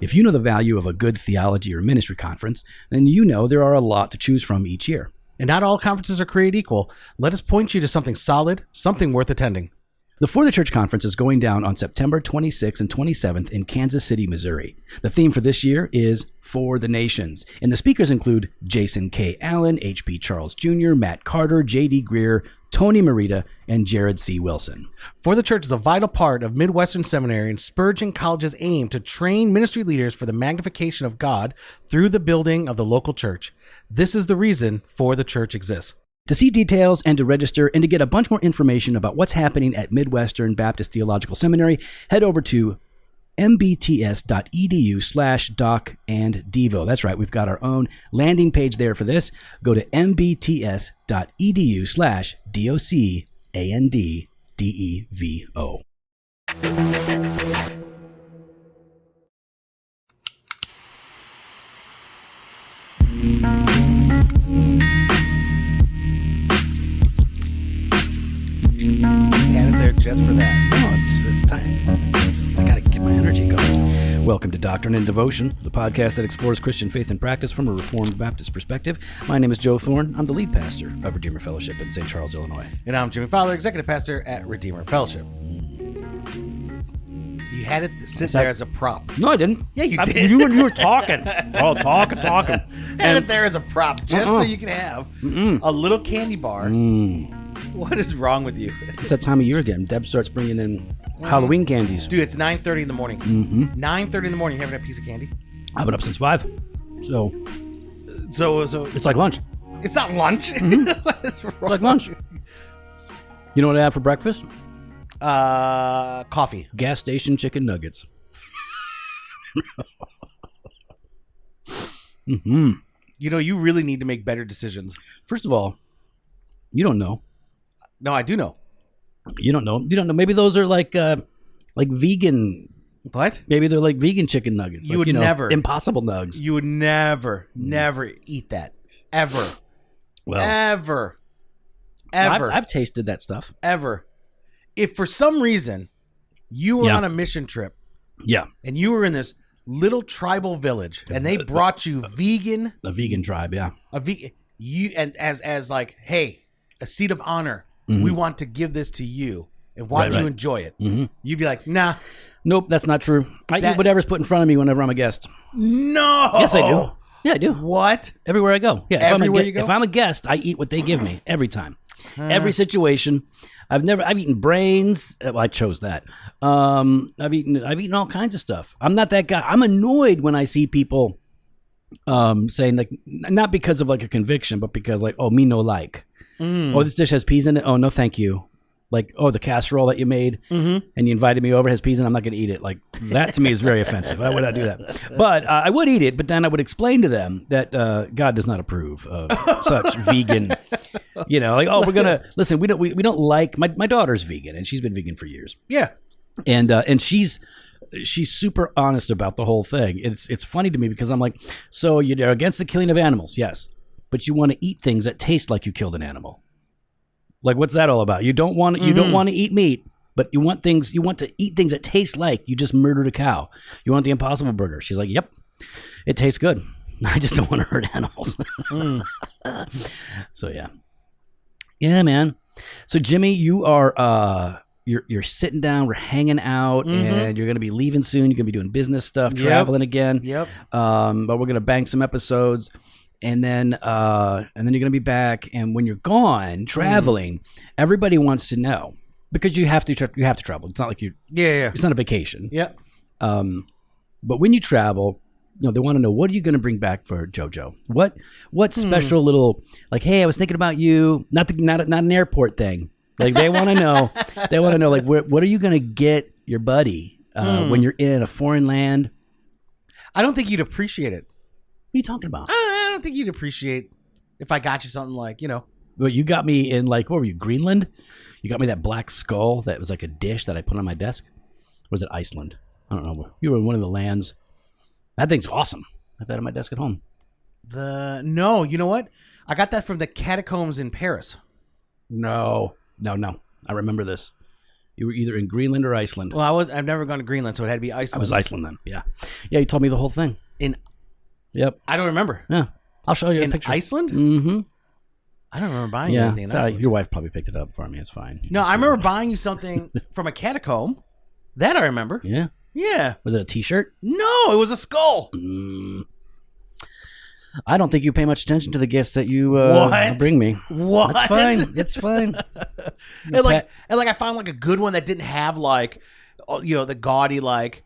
If you know the value of a good theology or ministry conference, then you know there are a lot to choose from each year. And not all conferences are created equal. Let us point you to something solid, something worth attending. The For the Church Conference is going down on September 26th and 27th in Kansas City, Missouri. The theme for this year is For the Nations, and the speakers include Jason K. Allen, H.B. Charles Jr., Matt Carter, J.D. Greer, Tony Merida, and Jared C. Wilson. For the Church is a vital part of Midwestern Seminary and Spurgeon College's aim to train ministry leaders for the magnification of God through the building of the local church. This is the reason For the Church exists. To see details and to register and to get a bunch more information about what's happening at Midwestern Baptist Theological Seminary, head over to mbts.edu/doc-and-devo. That's right. We've got our own landing page there for this. Go to mbts.edu/doc-and-devo. Had it there just for that. No, it's time. I got to get my energy going. Welcome to Doctrine and Devotion, the podcast that explores Christian faith and practice from a Reformed Baptist perspective. My name is Joe Thorne. I'm the lead pastor of Redeemer Fellowship in St. Charles, Illinois. And I'm Jimmy Fowler, executive pastor at Redeemer Fellowship. You had it sit there as a prop. No, I didn't. Yeah, you did. You were talking. Oh, talking. Had it there as a prop just so you can have a little candy bar. What is wrong with you? It's that time of year again. Deb starts bringing in Halloween candies. Dude, it's 9:30 in the morning. 9:30 in the morning, you haven't had a piece of candy? I've been up since 5. So it's like lunch. It's not lunch. What is wrong? It's like lunch. You know what I had for breakfast? Coffee. Gas station chicken nuggets. You know, you really need to make better decisions. First of all, you don't know. No, I do know. You don't know. Maybe those are like vegan. What? Maybe they're like vegan chicken nuggets. You would never. Impossible Nugs. You would never eat that. Ever. Well, Ever. I've tasted that stuff. Ever. If for some reason you were on a mission trip, and you were in this little tribal village, and they brought you a vegan tribe, you and as like, hey, a seat of honor, we want to give this to you and watch you enjoy it. You'd be like, nah, nope, that's not true. I eat whatever's put in front of me whenever I'm a guest. No, yes, I do. Yeah, I do. What? Everywhere I go. Yeah, everywhere you go. If I'm a guest, I eat what they give me every time. Every situation. I've eaten brains. Well, I chose that. I've eaten all kinds of stuff. I'm not that guy. I'm annoyed when I see people saying, like, not because of like a conviction, but because like, oh, me no like. Oh, this dish has peas in it. Oh, no, thank you. Like, oh, the casserole that you made and you invited me over has peas in it. I'm not going to eat it. Like, that to me is very offensive. I would not do that. But I would eat it. But then I would explain to them that God does not approve of such vegan, like, oh, we're going to, listen, we don't like, my daughter's vegan and she's been vegan for years. Yeah. And she's super honest about the whole thing. It's funny to me because I'm like, so you're against the killing of animals. Yes. But you want to eat things that taste like you killed an animal. Like, what's that all about? You don't want to eat meat, but you want to eat things that taste like you just murdered a cow. You want the Impossible Burger. She's like, yep, it tastes good. I just don't want to hurt animals. So yeah, man. So Jimmy, you are you're sitting down. We're hanging out, and you're going to be leaving soon. You're going to be doing business stuff, traveling again. Yep. But we're going to bang some episodes. And then you're going to be back. And when you're gone traveling, everybody wants to know because you have to travel. It's not like it's not a vacation. Yeah. But when you travel, they want to know, what are you going to bring back for JoJo? What special little, like, hey, I was thinking about you. Not an airport thing. Like they want to know. They want to know, like, what are you going to get your buddy when you're in a foreign land? I don't think you'd appreciate it. What are you talking about? I don't think you'd appreciate if I got you something like, Well, you got me in, like, what were you, Greenland? You got me that black skull that was like a dish that I put on my desk. Or was it Iceland? I don't know. You were in one of the lands. That thing's awesome. I have that on my desk at home. No, you know what? I got that from the catacombs in Paris. No. I remember this. You were either in Greenland or Iceland. Well, I've never gone to Greenland, so it had to be Iceland. I was Iceland then. Yeah. Yeah, you told me the whole thing. Yep. I don't remember. Yeah. I'll show you a In picture. Iceland? Mm-hmm. I don't remember buying anything in Iceland. Your wife probably picked it up for me. It's fine. No, I remember buying you something from a catacomb. That I remember. Yeah. Yeah. Was it a T-shirt? No, it was a skull. I don't think you pay much attention to the gifts that you bring me. What? That's fine. It's fine. And I found like a good one that didn't have like, the gaudy like,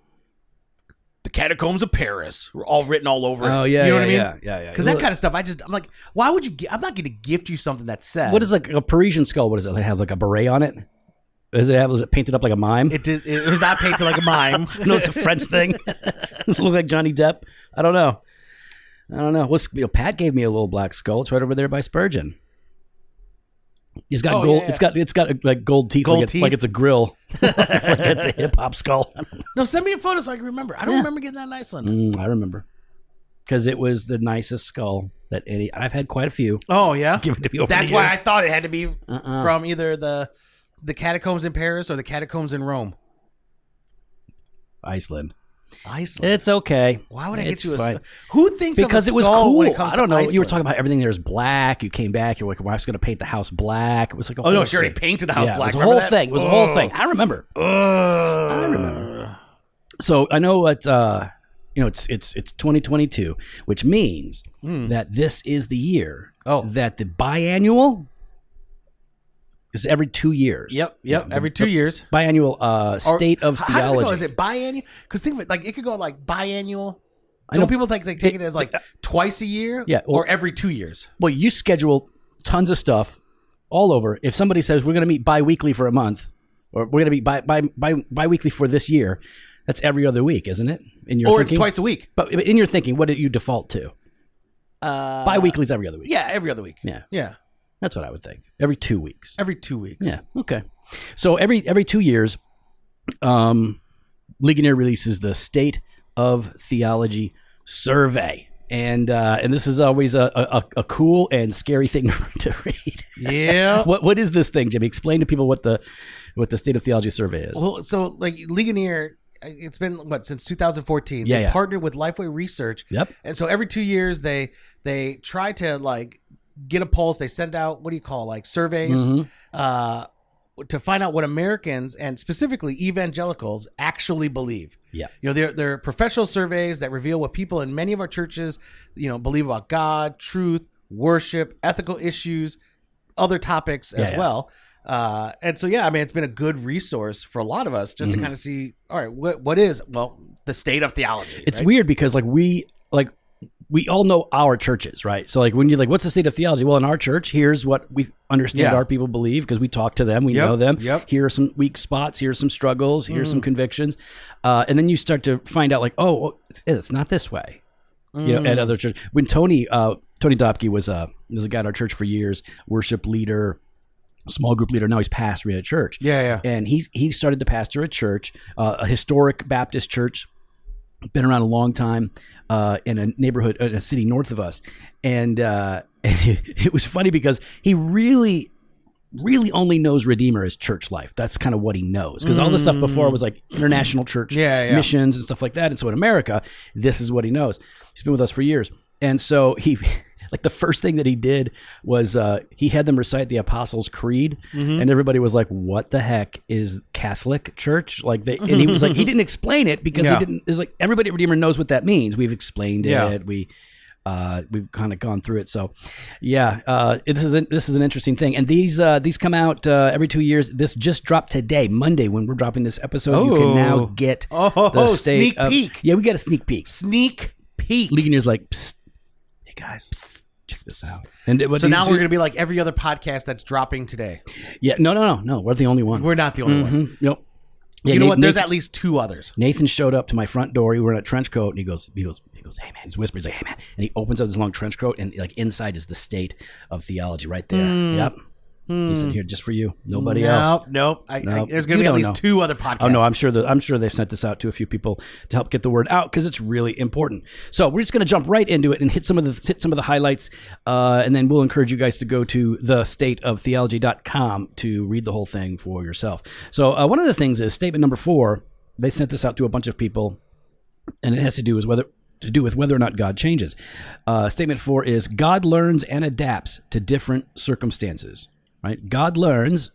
the catacombs of Paris were all written all over it. Oh yeah, you know what I mean? Yeah. Because that kind of stuff, I'm like, why would you? I'm not going to gift you something that says. What is like a Parisian skull? What does it have? Like a beret on it? Was it painted up like a mime? It was not painted like a mime. No, it's a French thing. Look like Johnny Depp. I don't know. Pat gave me a little black skull. It's right over there by Spurgeon. He's got gold. Yeah. It's got like gold teeth. Like it's a grill. Like it's a hip hop skull. No, send me a photo so I can remember. I don't remember getting that in Iceland. I remember because it was the nicest skull that I've had quite a few. Oh yeah, Give it to me over that's the why years. I thought it had to be from either the catacombs in Paris or the catacombs in Rome. Iceland. It's okay. Why would I get you fine. Who thinks because of a it was skull cool. when it comes I don't to know. Iceland? You were talking about everything there's black. You came back. You're like, your wife's going to paint the house black. It was like a whole she already painted the house black. It was a whole thing. It was a whole thing. I remember. I remember. So I know what it's 2022, which means that this is the year that the biannual is every 2 years. Yep. Every 2 years. Biannual state of How does theology. it go? Is it biannual? Because think of it, like it could go like biannual. Don't people take it as like twice a year? Yeah, or every 2 years? Well, you schedule tons of stuff all over. If somebody says we're going to meet bi-weekly for a month, or we're going to meet bi-weekly for this year, that's every other week, isn't it? In your Or thinking? it's twice a week. But in your thinking, what did you default to? Bi-weekly is every other week. Yeah, every other week. Yeah. That's what I would think. Every 2 weeks. Every 2 weeks. Yeah. Okay. So every 2 years, Ligonier releases the State of Theology survey, and this is always a cool and scary thing to read. Yeah. What is this thing, Jimmy? Explain to people what the State of Theology survey is. Well, so like Ligonier, it's been since 2014. They partnered with Lifeway Research. Yep. And so every 2 years they try to like get a pulse. They send out surveys to find out what Americans and specifically evangelicals actually believe. Yeah. They're professional surveys that reveal what people in many of our churches, believe about God, truth, worship, ethical issues, other topics as well. And so, it's been a good resource for a lot of us just to kind of see, all right, what is, the state of theology. It's weird because we all know our churches, right? So when you're like, what's the state of theology? Well, in our church, here's what we understand our people believe because we talk to them, we know them. Yep. Here are some weak spots, here's some struggles, here's some convictions. And then you start to find out it's not this way. At other churches. When Tony Dopke was a guy at our church for years, worship leader, small group leader. Now he's pastoring at a church. Yeah. And he started to pastor a church, a historic Baptist church, been around a long time, in a neighborhood, in a city north of us. And it was funny because he really only knows Redeemer as church life. That's kind of what he knows. Because all the stuff before was like international church missions and stuff like that. And so in America, this is what he knows. He's been with us for years. And so he... the first thing that he did was he had them recite the Apostles' Creed, and everybody was like, "What the heck is Catholic Church?" And he was like, he didn't explain it because he didn't. It's like everybody at Redeemer knows what that means. We've explained it. We've kind of gone through it. So, this is an interesting thing, and these come out every 2 years. This just dropped today, Monday, when we're dropping this episode. You can now get the state sneak peek. Yeah, we got a sneak peek. Sneak peek. Ligionier's like, psst. Hey guys, check this out. And so now we're going to be like every other podcast that's dropping today. Yeah, no. We're the only one. We're not the only ones. Nope. Yeah, you know what? There's at least two others. Nathan showed up to my front door. He wore a trench coat, and he goes, "Hey man," he's whispering, he's like, "Hey man," and he opens up this long trench coat, and inside is the State of Theology right there. Yep. He said, "Here, just for you, nobody else." Nope. Nope. There's going to be at least 2 other podcasts. Oh no, I'm sure they've sent this out to a few people to help get the word out because it's really important. So we're just going to jump right into it and hit some of the highlights, and then we'll encourage you guys to go to thestateoftheology.com to read the whole thing for yourself. So one of the things is statement number 4. They sent this out to a bunch of people, and it has to do with whether or not God changes. Statement 4 is God learns and adapts to different circumstances. Right? God learns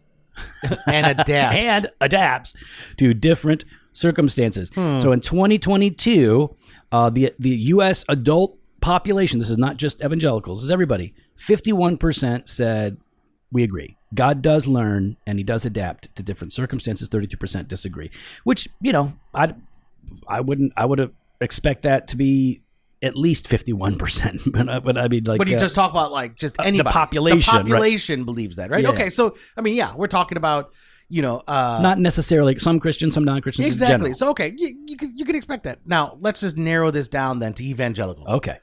and adapts to different circumstances. So in 2022, the U.S. adult population, this is not just evangelicals, this is everybody, 51% said we agree. God does learn and he does adapt to different circumstances. 32% disagree, which, I would expect that to be at least 51%. But I mean, like, but you just talk about like just anybody. The population. The population believes that, right? Yeah. Okay, so I mean, yeah, we're talking about not necessarily some Christians, some non-Christians. Exactly. So okay, you can expect that. Now let's just narrow this down then to evangelicals. Okay.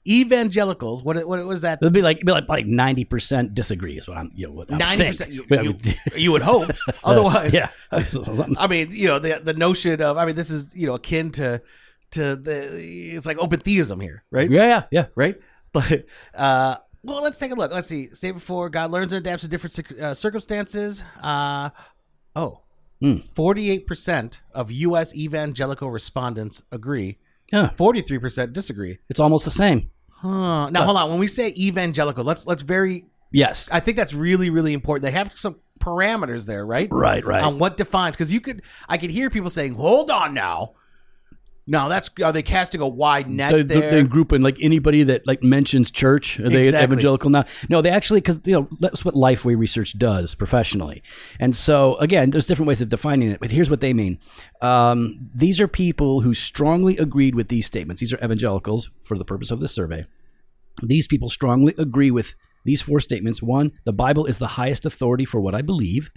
Evangelicals. What is that? It'd be like 90% disagree is what I'm. 90%. You would hope. Otherwise, yeah. I mean, the notion of this is akin to it's like open theism here, right? Yeah. Right. But well, let's take a look. Let's see. Statement 4: God learns and adapts to different circumstances. 48% of U.S. evangelical respondents agree. Yeah. 43% disagree. It's almost the same. Now hold on. When we say evangelical, let's very. Yes. I think that's really, really important. They have some parameters there, right? Right. On what defines, because I could hear people saying, "Hold on now." No, are they casting a wide net there? They group in like anybody that like mentions church. Are they evangelical now? No, they actually, because that's what Lifeway Research does professionally. And so again, there's different ways of defining it, but here's what they mean. These are people who strongly agreed with these statements. These are evangelicals for the purpose of this survey. These people strongly agree with these 4 statements. 1, the Bible is the highest authority for what I believe.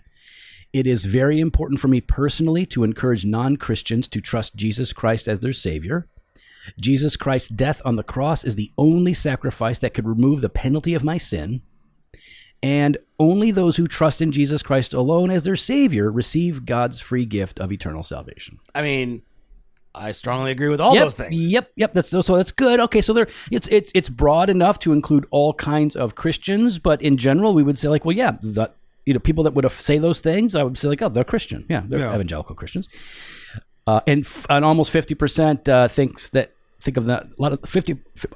It is very important for me personally to encourage non-Christians to trust Jesus Christ as their Savior. Jesus Christ's death on the cross is the only sacrifice that could remove the penalty of my sin. And only those who trust in Jesus Christ alone as their Savior receive God's free gift of eternal salvation. I mean, I strongly agree with all those things. Yep. That's good. Okay, so it's broad enough to include all kinds of Christians, but in general, we would say like, well, yeah, people that would say those things, I would say like, oh, they're Christian. Yeah, they're evangelical Christians. And almost 50%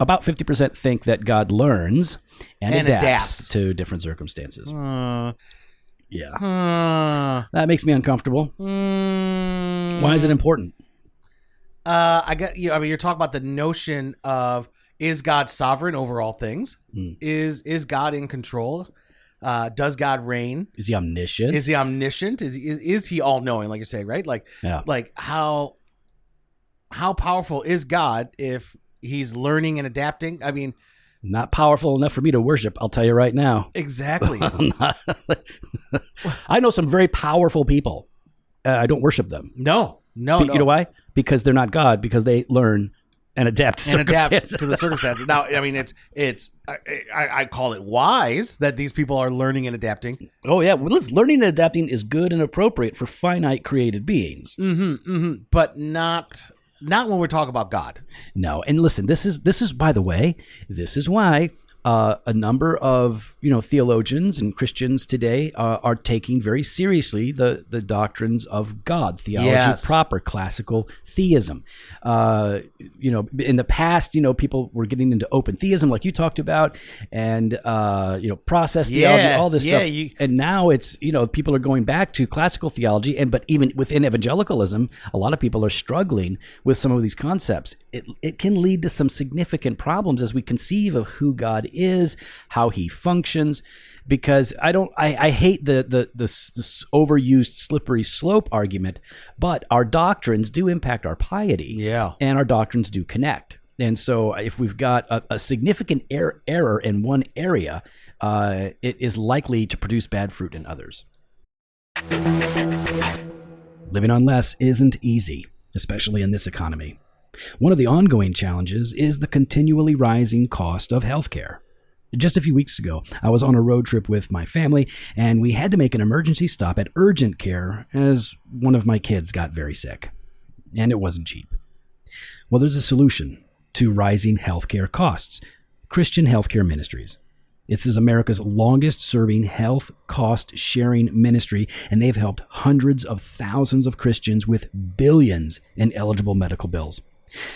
about 50% think that God learns and adapts to different circumstances. Yeah. That makes me uncomfortable. Why is it important? I get you're talking about the notion of, is God sovereign over all things? Is God in control? Does God reign? Is he omniscient? Is he all knowing? Like you say, right? Like how powerful is God if he's learning and adapting? I mean, not powerful enough for me to worship. I'll tell you right now. Exactly. I know some very powerful people. I don't worship them. No. You know why? Because they're not God. Because they learn and adapt to the circumstances. Now, I mean, I call it wise that these people are learning and adapting. Oh yeah, well, learning and adapting is good and appropriate for finite created beings. But not when we're talking about God. No, and listen, this is by the way, this is why a number of theologians and Christians today are taking very seriously the doctrines of God, theology proper, classical theism. In the past, people were getting into open theism, like you talked about, and process theology, all this stuff. And now it's people are going back to classical theology, but even within evangelicalism, a lot of people are struggling with some of these concepts. It can lead to some significant problems as we conceive of who God is, how he functions, because I hate this overused slippery slope argument, but our doctrines do impact our piety, and our doctrines do connect. And so if we've got a significant error in one area, it is likely to produce bad fruit in others. Living on less isn't easy, especially in this economy. One of the ongoing challenges is the continually rising cost of healthcare. Just a few weeks ago, I was on a road trip with my family, and we had to make an emergency stop at urgent care as one of my kids got very sick. And it wasn't cheap. Well, there's a solution to rising healthcare costs. Christian Healthcare Ministries. This is America's longest-serving health cost-sharing ministry, and they've helped hundreds of thousands of Christians with billions in eligible medical bills.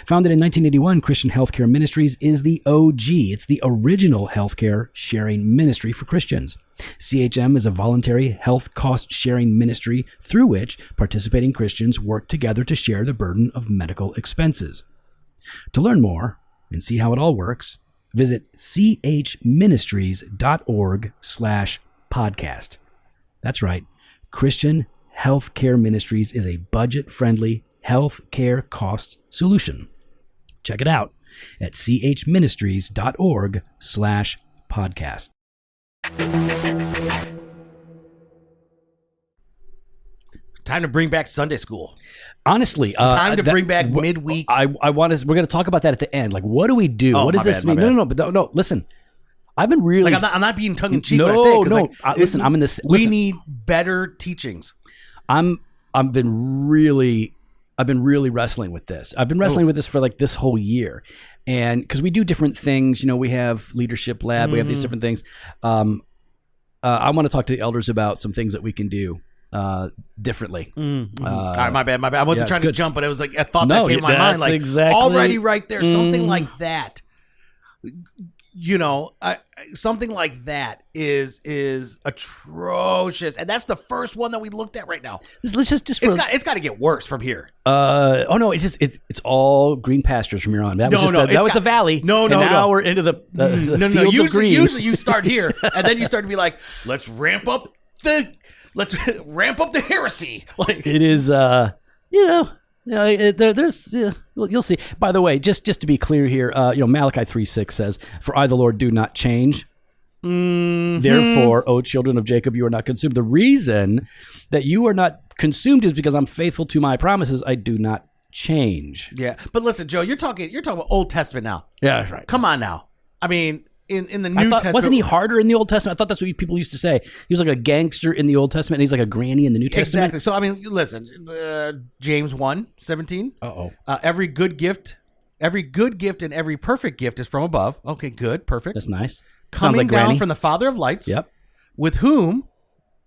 Founded in 1981, Christian Healthcare Ministries is the OG. It's the original healthcare sharing ministry for Christians. CHM is a voluntary health cost sharing ministry through which participating Christians work together to share the burden of medical expenses. To learn more and see how it all works, visit chministries.org/podcast. That's right. Christian Healthcare Ministries is a budget-friendly health care cost solution. Check it out at chministries.org/podcast. Time to bring back Sunday school. Honestly, time to bring back midweek. I want to. We're going to talk about that at the end. Like, what do we do? Oh, what does this mean? No. Listen, I've been really. Like, I'm not being tongue in cheek when I say it. No. Like, Listen, I'm in this. We need better teachings. I've been really wrestling with this. I've been wrestling with this for like this whole year, and because we do different things. You know, we have leadership lab. We have these different things. I want to talk to the elders about some things that we can do differently. All right, my bad. I wasn't trying to jump, but it was like a thought that came to my mind. Like, exactly already right there, something like that. You know, something like that is atrocious, and that's the first one that we looked at right now. Let's just it's got to get worse from here. No, it's all green pastures from here on. That was the valley. Now we're into the fields of green. Usually you start here, and then you start to be like, let's ramp up the heresy. Like, it is, there's you'll see. By the way, just to be clear here, Malachi 3:6 says, "For I, the Lord, do not change. Therefore, O children of Jacob, you are not consumed." The reason that you are not consumed is because I'm faithful to my promises. I do not change. Yeah, but listen, Joe, you're talking about Old Testament now. Yeah, that's right. Come on now. I mean, in the New Testament, wasn't he harder in the Old Testament? I thought that's what people used to say. He was like a gangster in the Old Testament, and he's like a granny in the New Testament. Exactly. So I mean, listen, James 1:17. Every good gift and every perfect gift is from above. Okay, good, perfect. That's nice. Coming like down granny. from the Father of lights. Yep. With whom?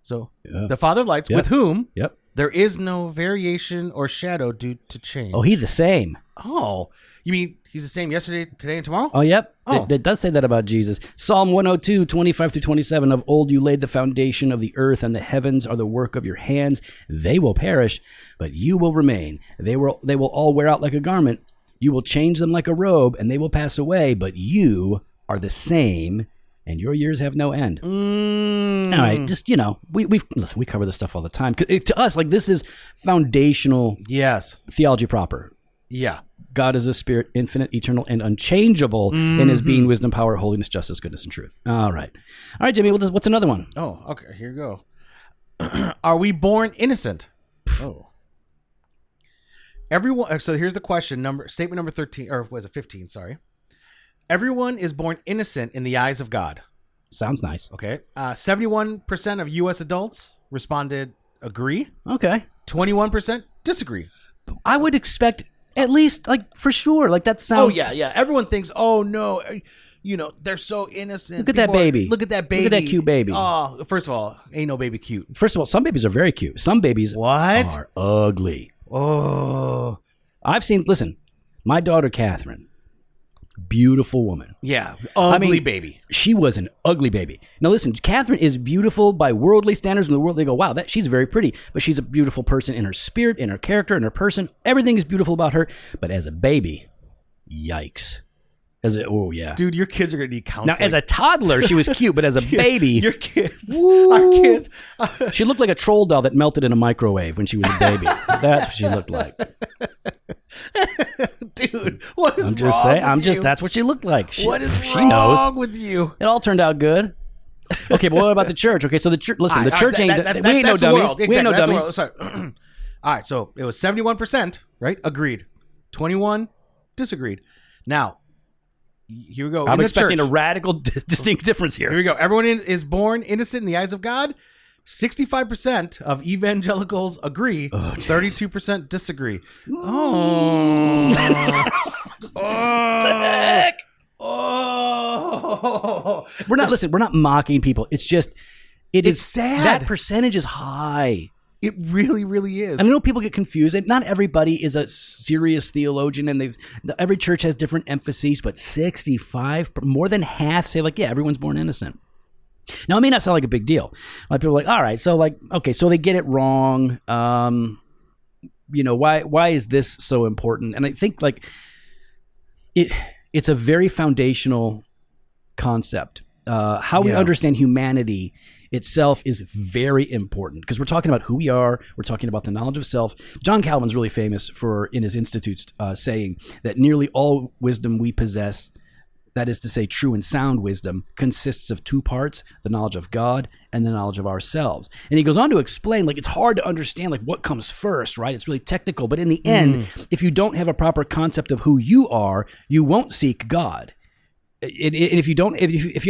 So the Father of lights. Yep. With whom? Yep. There is no variation or shadow due to change. Oh, he's the same. Oh, you mean he's the same yesterday, today, and tomorrow? Oh, yep. Oh. It does say that about Jesus. Psalm 102, 25-27. Of old you laid the foundation of the earth, and the heavens are the work of your hands. They will perish, but you will remain. They will all wear out like a garment. You will change them like a robe, and they will pass away, but you are the same, and your years have no end. All right, just, we cover this stuff all the time. To us, like, this is foundational theology proper. Yeah. God is a spirit, infinite, eternal, and unchangeable in his being, wisdom, power, holiness, justice, goodness, and truth. All right, Jimmy, what's another one? Oh, okay, here you go. Are we born innocent? Oh. Everyone. So here's the question. Statement number 13, or was it 15? Sorry. Everyone is born innocent in the eyes of God. Sounds nice. Okay. 71% of U.S. adults responded agree. Okay. 21% disagree. I would expect at least, like, for sure. Like, that sounds... Oh, yeah. Everyone thinks, oh, no, they're so innocent. Look at that baby. Look at that baby. Look at that cute baby. Oh, first of all, ain't no baby cute. First of all, some babies are very cute. Some babies are ugly. Oh. I've seen... Listen, my daughter, Catherine... Beautiful woman. Yeah. Ugly baby. She was an ugly baby. Now listen, Catherine is beautiful by worldly standards. In the world, they go, wow, she's very pretty. But she's a beautiful person in her spirit, in her character, in her person. Everything is beautiful about her. But as a baby, yikes. Dude, your kids are going to need counseling. Now, as a toddler, she was cute. But as a baby. Your kids. Our kids. She looked like a troll doll that melted in a microwave when she was a baby. That's what she looked like. Dude, what is I'm just wrong saying. with you? That's what she looked like. What is she wrong knows. with you? It all turned out good. Okay, but what about the church? Okay, so the church. Listen, the church ain't. We ain't no dummies. We ain't no dummies. Sorry. All right, so it was 71%, right? Agreed. 21 disagreed. Now, Here we go. I'm In the expecting church. a radical, distinct difference Here here. we go. Everyone is born innocent in the eyes of God. 65% of evangelicals agree. 32% disagree. Oh. The heck? Oh. We're not mocking people. It's just, It's sad. That percentage is high. It really, really is. And I know people get confused. And not everybody is a serious theologian, and every church has different emphases, but 65, more than half say like, yeah, everyone's born innocent. Now, it may not sound like a big deal. Like people are like, all right, so like, okay, so they get it wrong. Why is this so important? And I think like it's a very foundational concept. How we understand humanity itself is very important because we're talking about who we are. We're talking about the knowledge of self. John Calvin's really famous for, in his Institutes, saying that nearly all wisdom we possess, that is to say, true and sound wisdom, consists of two parts, the knowledge of God and the knowledge of ourselves. And he goes on to explain, like, it's hard to understand, like, what comes first, right? It's really technical. But in the end, if you don't have a proper concept of who you are, you won't seek God. And if you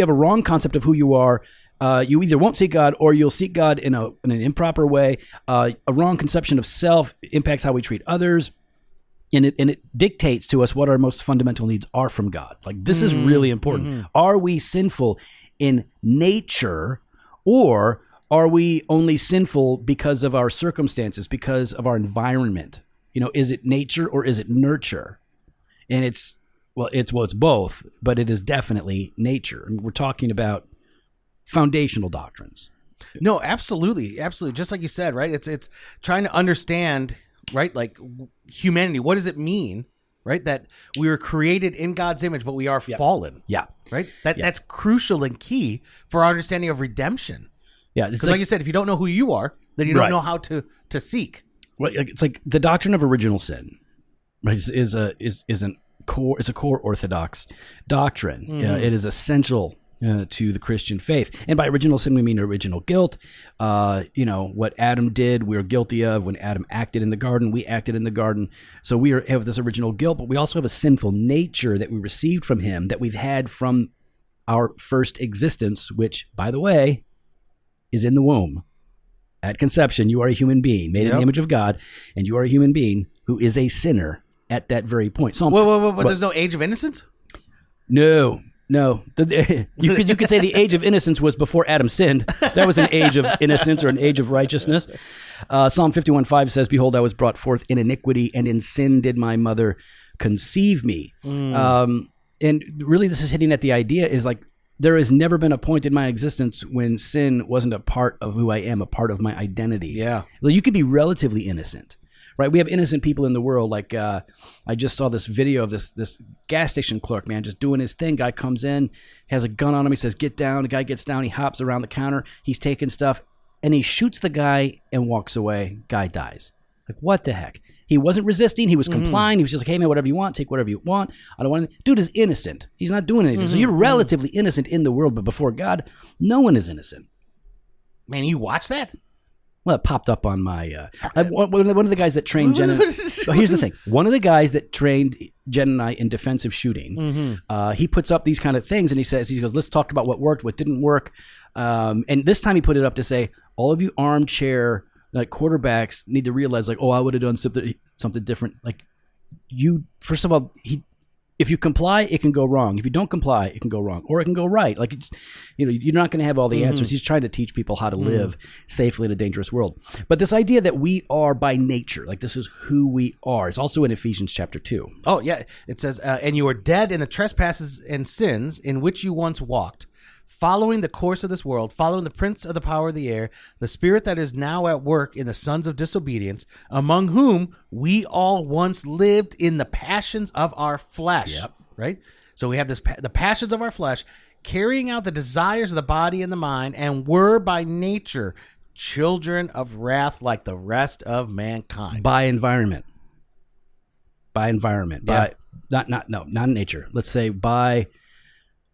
have a wrong concept of who you are, you either won't seek God or you'll seek God in an improper way. A wrong conception of self impacts how we treat others. And it dictates to us what our most fundamental needs are from God. Like, this is really important. Are we sinful in nature, or are we only sinful because of our circumstances, because of our environment? Is it nature or is it nurture? And it's both, but it is definitely nature. And we're talking about foundational doctrines. No, absolutely. Absolutely. Just like you said, right? It's trying to understand, right? Like humanity. What does it mean, right? That we were created in God's image, but we are fallen. Yeah. Right? That's crucial and key for our understanding of redemption. Yeah. Because like you said, if you don't know who you are, then you don't know how to seek. Well, it's like the doctrine of original sin, right? Is a core Orthodox doctrine. It is essential to the Christian faith. And by original sin, we mean original guilt. What Adam did, we're guilty of. When Adam acted in the garden, we acted in the garden. So we have this original guilt, but we also have a sinful nature that we received from him, that we've had from our first existence, which, by the way, is in the womb. At conception, you are a human being made in the image of God, and you are a human being who is a sinner at that very point. So but there's no age of innocence? No. You could say the age of innocence was before Adam sinned. That was an age of innocence or an age of righteousness. Psalm 51:5 says, "Behold, I was brought forth in iniquity, and in sin did my mother conceive me." And really, this is hitting at the idea is like, there has never been a point in my existence when sin wasn't a part of who I am, a part of my identity. Yeah. So you could be relatively innocent. Right, we have innocent people in the world. Like I just saw this video of this gas station clerk, man, just doing his thing. Guy comes in, has a gun on him. He says, "Get down." The guy gets down. He hops around the counter. He's taking stuff, and he shoots the guy and walks away. Guy dies. Like, what the heck? He wasn't resisting. He was complying. He was just like, "Hey, man, whatever you want, take whatever you want. I don't want anything." Dude is innocent. He's not doing anything. So you're relatively innocent in the world, but before God, no one is innocent. Man, you watch that? Well, it popped up on my one of the guys that trained Jen. So here's the thing: one of the guys that trained Jen and I in defensive shooting, he puts up these kind of things, and he goes, "Let's talk about what worked, what didn't work." And this time he put it up to say, all of you armchair like quarterbacks need to realize, like, oh, I would have done something different. Like, you, first of all, if you comply, it can go wrong. If you don't comply, it can go wrong, or it can go right. Like, it's, you're not going to have all the answers. He's trying to teach people how to live safely in a dangerous world. But this idea that we are by nature, like this is who we are, is also in Ephesians chapter 2. Oh, yeah. It says, "And you are dead in the trespasses and sins in which you once walked, following the course of this world, following the prince of the power of the air, the spirit that is now at work in the sons of disobedience, among whom we all once lived in the passions of our flesh." Yep. Right? So we have the passions of our flesh, carrying out the desires of the body and the mind, and were by nature children of wrath like the rest of mankind. By environment. Yeah. Not nature. Let's say by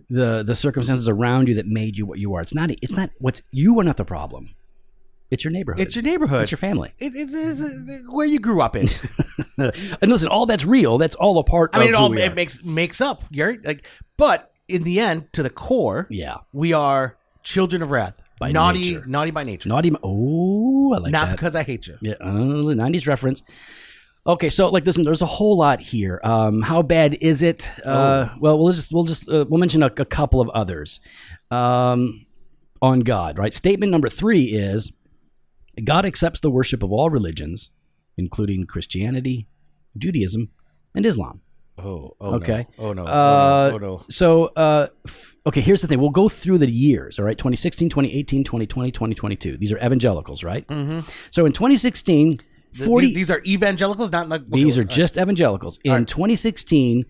the circumstances around you that made you what you are. It's not what's, you are not the problem. It's your neighborhood. It's your neighborhood. It's your family. It's where you grew up in. And listen, all that's real. That's all a part of who we are. It makes up, Gary. But in the end, to the core, Yeah. we are children of wrath. By naughty nature. by nature. Not even. Oh, I like Not that. because I hate you. Yeah, the 90s reference. Okay, so listen, there's a whole lot here. How bad is it? Well, we'll mention a couple of others. On God, right? Statement number 3 is God accepts the worship of all religions, including Christianity, Judaism, and Islam. Okay. No. Oh no. Oh no. So, okay, here's the thing. We'll go through the years, all right? 2016, 2018, 2020, 2022. These are evangelicals, right? Mm-hmm. So in 2016, these are evangelicals, not like... These are just evangelicals. In 2016,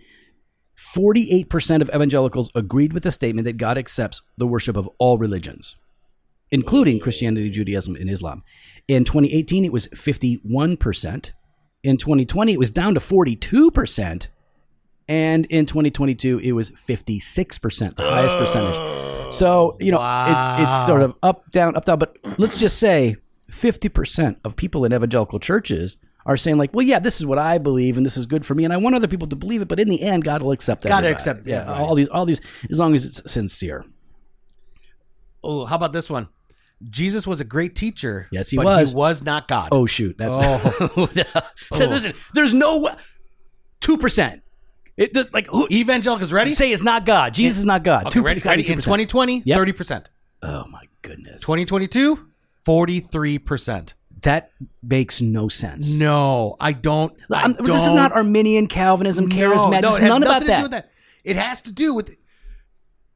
48% of evangelicals agreed with the statement that God accepts the worship of all religions, including Christianity, Judaism, and Islam. In 2018, it was 51%. In 2020, it was down to 42%. And in 2022, it was 56%, the highest percentage. So, it's sort of up, down. But let's just say 50% of people in evangelical churches are saying like, well, yeah, this is what I believe and this is good for me. And I want other people to believe it. But in the end, God will accept that. God will accept, yeah. All these, as long as it's sincere. Oh, how about this one? Jesus was a great teacher. Yes, he but was. He was not God. Oh, shoot. That's Listen, there's no 2%. Evangelicals ready? Say it's not God. Jesus is not God. Okay, ready? In 2020, Yep. 30%. Oh my goodness. 2022, 43%. That makes no sense. No, I don't. This is not Arminian Calvinism, charismatic. No, it's it has none nothing about to that. do with that. It has to do with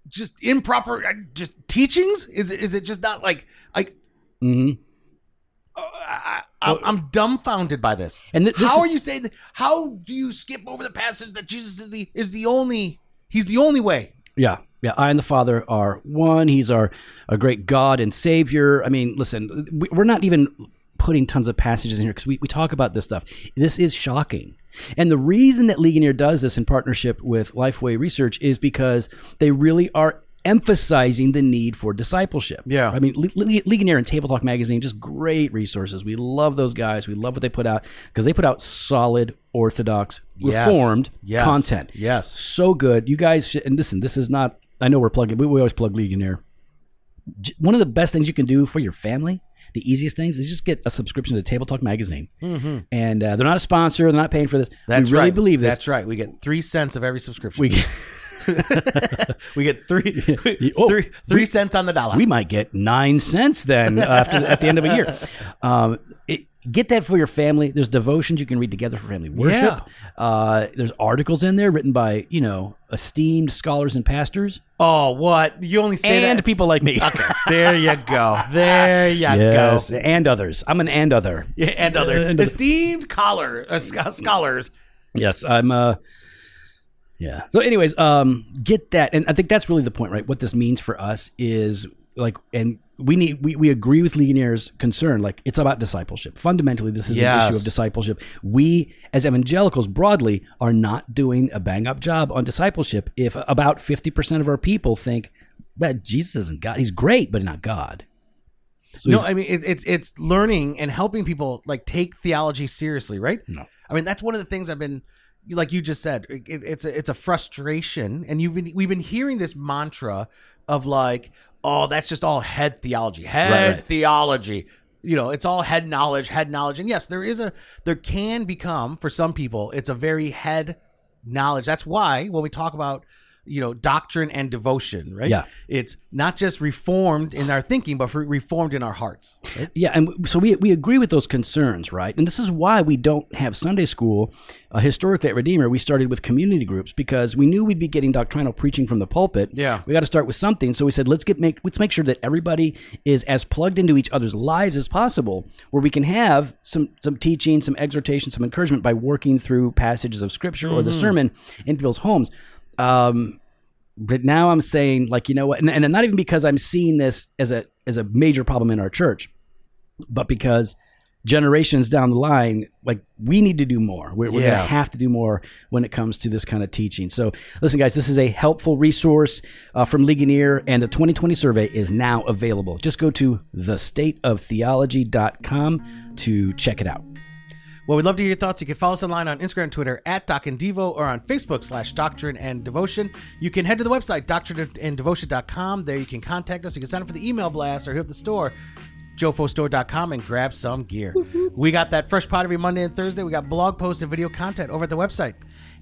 just improper just teachings. Is it just not like Mm-hmm. I'm dumbfounded by this. And how are you saying that? How do you skip over the passage that Jesus is the only? He's the only way. Yeah. I and the Father are one. He's a great God and Savior. I mean, listen, we're not even putting tons of passages in here because we talk about this stuff. This is shocking. And the reason that Ligonier does this in partnership with Lifeway Research is because they really are emphasizing the need for discipleship. Yeah. I mean, Ligonier and Table Talk Magazine, just great resources. We love those guys. We love what they put out because they put out solid, orthodox, reformed content. Yes. So good. You guys should, and listen, this is not, I know we always plug Ligonier. One of the best things you can do for your family, the easiest things, is just get a subscription to Table Talk Magazine. Mm-hmm. And they're not a sponsor. They're not paying for this. That's we really right. believe this. That's right. We get 3 cents of every subscription. We get 3 cents on the dollar. We might get 9 cents then at the end of a year. Get that for your family. There's devotions you can read together for family worship. Yeah. There's articles in there written by esteemed scholars and pastors. Oh, what? You only say that? And people like me. Okay, there you go. There you go. And others. I'm an and other. Yeah, and other. Esteemed scholars. Yes, I'm. Yeah. So, anyways, get that, and I think that's really the point, right? What this means for us is and we agree with Ligonier's concern. Like, it's about discipleship. Fundamentally, this is an issue of discipleship. We, as evangelicals broadly, are not doing a bang-up job on discipleship if about 50% of our people think that Jesus isn't God. He's great, but not God. So no, I mean, it's learning and helping people take theology seriously, right? No. I mean, that's one of the things I've been, like you just said, it's a frustration, and we've been hearing this mantra of oh, that's just all head theology. Theology. It's all head knowledge. And yes, there can become, for some people, it's a very head knowledge. That's why when we talk about, doctrine and devotion, right? Yeah. It's not just reformed in our thinking, but reformed in our hearts. Right? Yeah. And so we agree with those concerns, right? And this is why we don't have Sunday school. Historically at Redeemer, we started with community groups because we knew we'd be getting doctrinal preaching from the pulpit. Yeah. We got to start with something. So we said, let's make sure that everybody is as plugged into each other's lives as possible, where we can have some teaching, some exhortation, some encouragement by working through passages of scripture or the sermon in people's homes. But now I'm saying, you know what, and not even because I'm seeing this as a major problem in our church, but because generations down the line, like, we need to do more. We're going to have to do more when it comes to this kind of teaching. So listen, guys, this is a helpful resource from Ligonier, and the 2020 survey is now available. Just go to thestateoftheology.com to check it out. Well, we'd love to hear your thoughts. You can follow us online on Instagram and Twitter at Doc and Devo, or on Facebook /Doctrine and Devotion. You can head to the website, doctrineanddevotion.com. There you can contact us. You can sign up for the email blast or hit up the store, jofostore.com, and grab some gear. We got that fresh pot every Monday and Thursday. We got blog posts and video content over at the website.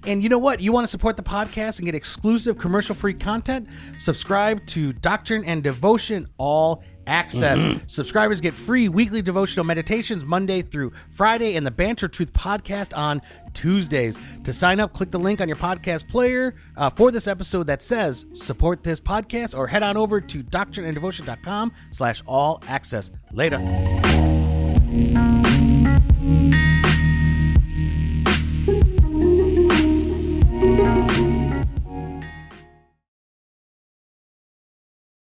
And you know what? You want to support the podcast and get exclusive commercial-free content? Subscribe to Doctrine and Devotion All Access. Subscribers get free weekly devotional meditations Monday through Friday, and the Banter Truth podcast on Tuesdays. To sign up, click the link on your podcast player for this episode that says support this podcast, or head on over to doctrineanddevotion.com /all access. Later.